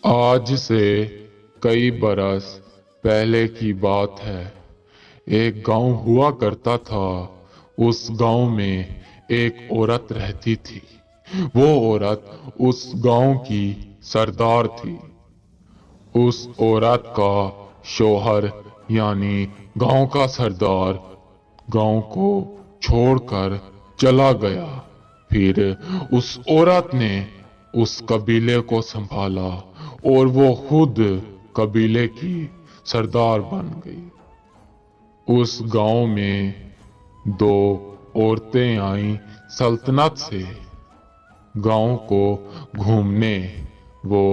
आज से कई बरस पहले की बात है। एक गांव हुआ करता था। उस गांव में एक औरत रहती थी। वो औरत उस गांव की सरदार थी। उस औरत का शौहर यानी गांव का सरदार गांव को छोड़कर चला गया। फिर उस औरत ने उस कबीले को संभाला और वो खुद कबीले की सरदार बन गई। उस गांव में दो औरतें आईं सल्तनत से गांव को घूमने। वो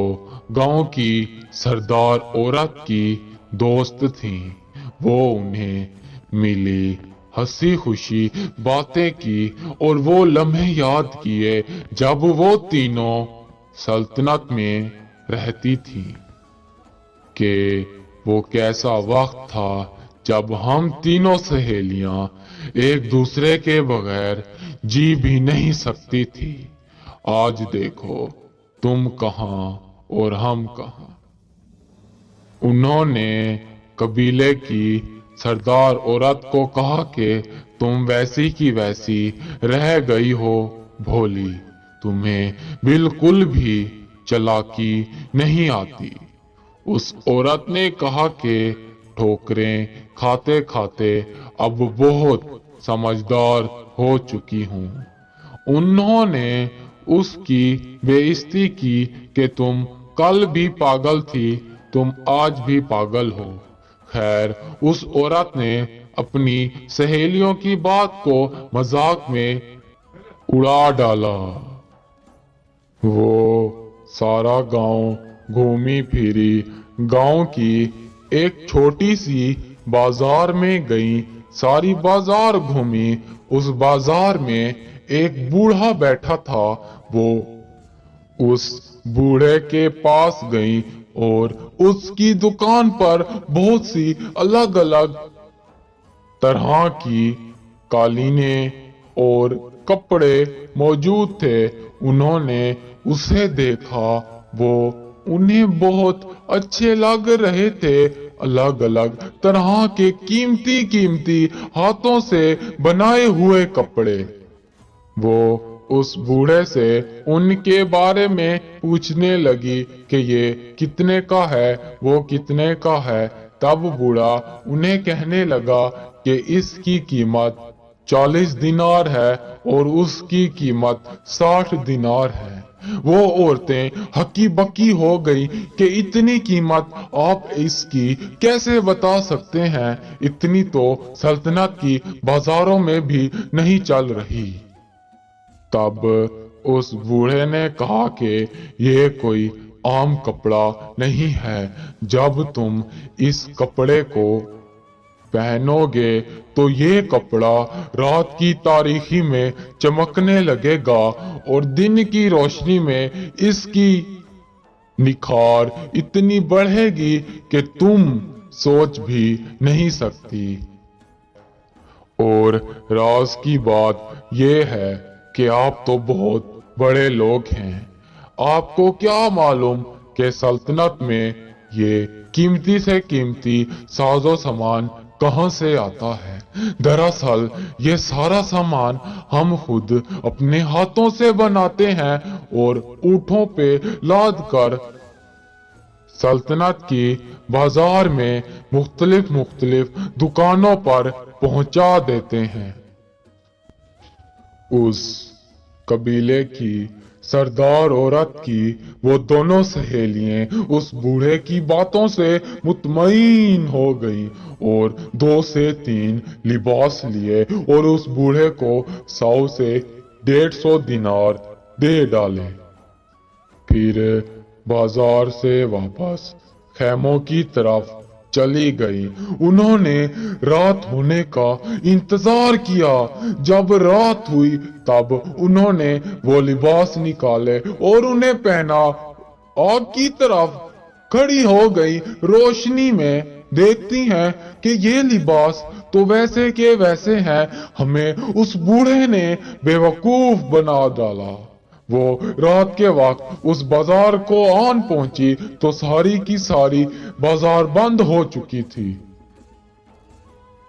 गांव की सरदार औरत की दोस्त थीं। वो उन्हें मिली, हंसी खुशी बातें की और वो लम्हे याद किए जब वो तीनों सल्तनत में रहती थी कि वो कैसा वक्त था जब हम तीनों सहेलियां एक दूसरे के बगैर जी भी नहीं सकती थी। आज देखो तुम कहां और हम कहां। उन्होंने कबीले की सरदार औरत को कहा कि तुम वैसी की वैसी रह गई हो, भोली, तुम्हें बिल्कुल भी चालाकी नहीं आती। उस औरत ने कहा कि ठोकरें खाते खाते अब बहुत समझदार हो चुकी हूँ। उन्होंने उसकी बेइज्जती की कि तुम कल भी पागल थी, तुम आज भी पागल हो। खैर, उस औरत ने अपनी सहेलियों की बात को मजाक में उड़ा डाला। वो सारा गांव घूमी फिरी, गांव की एक छोटी सी बाजार में गई, सारी बाजार घूमी। उस बाजार में एक बूढ़ा बैठा था। वो उस बूढ़े के पास गई और उसकी दुकान पर बहुत सी अलग अलग तरह की कालीनें और कपड़े मौजूद थे। उन्होंने उसे देखा, वो उन्हें बहुत अच्छे लग रहे थे। अलग अलग तरह के कीमती कीमती हाथों से बनाए हुए कपड़े। वो उस बूढ़े से उनके बारे में पूछने लगी कि ये कितने का है, वो कितने का है। तब बूढ़ा उन्हें कहने लगा कि इसकी कीमत 40 दिनार है और उसकी कीमत 60 दिनार है। वो औरतें हक्की बक्की हो गई कि इतनी कीमत आप इसकी कैसे बता सकते हैं, इतनी तो सल्तनत की बाजारों में भी नहीं चल रही। तब उस बूढ़े ने कहा कि ये कोई आम कपड़ा नहीं है। जब तुम इस कपड़े को पहनोगे तो ये कपड़ा रात की तारीकी में चमकने लगेगा और दिन की रोशनी में इसकी निखार इतनी बढ़ेगी कि तुम सोच भी नहीं सकती। और राज की बात यह है कि आप तो बहुत बड़े लोग हैं। आपको क्या मालूम कि सल्तनत में ये कीमती से कीमती साजो सामान कहां से आता है। दरअसल ये सारा सामान हम खुद अपने हाथों से बनाते हैं और ऊंटों पे लाद कर सल्तनत की बाजार में मुख्तलिफ मुख्तलिफ दुकानों पर पहुंचा देते हैं। उस कबीले की सरदार औरत की वो दोनों सहेलियां उस बूढ़े की बातों से मुतमईन हो गईं और 2 से 3 लिबास लिए और उस बूढ़े को 100 से 150 दिनार दे डाले। फिर बाजार से वापस खेमों की तरफ चली गई। उन्होंने रात होने का इंतजार किया। जब रात हुई तब उन्होंने वो लिबास निकाले और उन्हें पहना। आग की तरफ खड़ी हो गई, रोशनी में देखती हैं कि ये लिबास तो वैसे के वैसे हैं। हमें उस बूढ़े ने बेवकूफ बना डाला। وہ رات کے وقت اس بازار کو آن پہنچی تو ساری کی ساری بازار بند ہو چکی تھی۔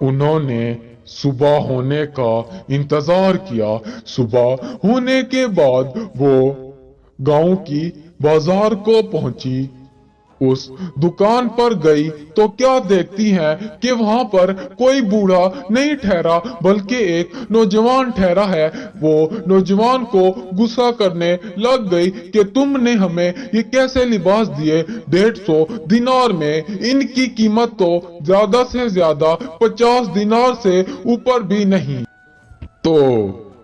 انہوں نے صبح ہونے کا انتظار کیا۔ صبح ہونے کے بعد وہ گاؤں کی بازار کو پہنچی۔ اس دکان پر گئی تو کیا دیکھتی ہے کہ وہاں پر کوئی بوڑھا نہیں ٹھہرا بلکہ ایک نوجوان ٹھہرا ہے۔ وہ نوجوان کو غصہ کرنے لگ گئی کہ تم نے ہمیں یہ کیسے لباس دیے، 150 دینار میں، ان کی قیمت تو زیادہ سے زیادہ 50 دینار سے اوپر بھی نہیں۔ تو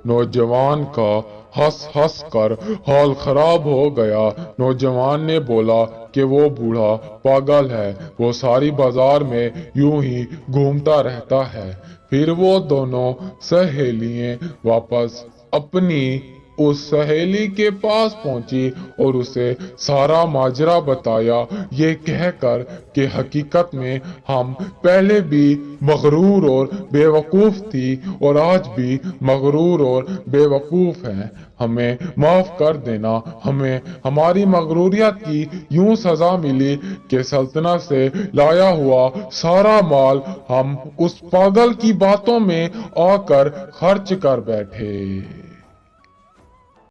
نوجوان کا ہنس ہنس کر حال خراب ہو گیا۔ نوجوان نے بولا کہ وہ بوڑھا پاگل ہے، وہ ساری بازار میں یوں ہی گھومتا رہتا ہے۔ پھر وہ دونوں سہیلیاں واپس اپنی اس سہیلی کے پاس پہنچی اور اسے سارا ماجرا بتایا، یہ کہہ کر کہ حقیقت میں ہم پہلے بھی مغرور اور بے وقوف تھی اور آج بھی مغرور اور بے وقوف ہیں، ہمیں معاف کر دینا۔ ہمیں ہماری مغروریت کی یوں سزا ملی کہ سلطنت سے لایا ہوا سارا مال ہم اس پاگل کی باتوں میں آ کر خرچ کر بیٹھے۔